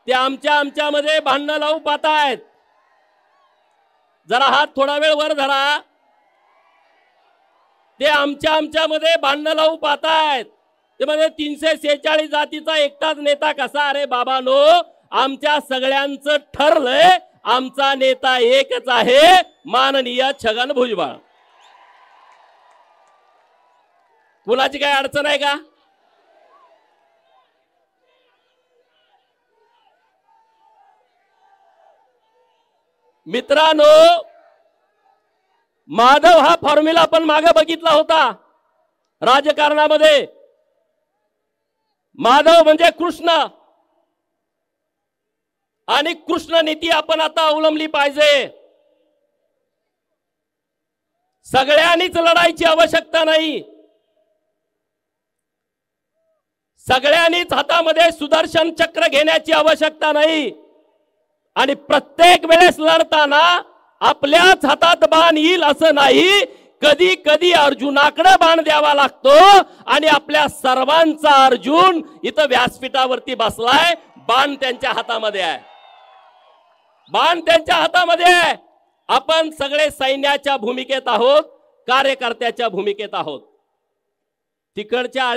ते आमच्यामध्ये भांडणं लावू पाहतायत। जरा हात थोडा वेळ वर धरा। ते आमच्यामध्ये भांडणं लावू पाहतायत। ते म्हणजे 346 जातीचा एकटाच नेता कसा? अरे बाबांनो, आमच्या सगळ्यांचं ठरलंय, आमचा नेता एकच आहे, माननीय छगन भुजबळ। कुणाची काय अडचण आहे का? मित्रांनो, माधव हा फॉर्म्युला पण मागे बघितला होता राजकारणामध्ये। माधव म्हणजे कृष्ण, आणि कृष्ण नीती आपण आता अवलंबली पाहिजे। सगळ्यांनीच लढायची आवश्यकता नाही, सगळ्यांनीच हातामध्ये सुदर्शन चक्र घेण्याची आवश्यकता नाही, आणि प्रत्येक वेळेस लढताना आपल्याच हातात बाण येईल असं नाही। कधी कधी अर्जुनाकडे बाण द्यावा लागतो, आणि आपल्या सर्वांचा अर्जुन इथं व्यासपीठावरती बसलाय, बाण त्यांच्या हातामध्ये आहे, बाण त्यांच्या हातामध्ये आहे। आपण सगळे सैन्याच्या भूमिकेत आहोत, कार्यकर्त्याच्या भूमिकेत आहोत। तिकडच्या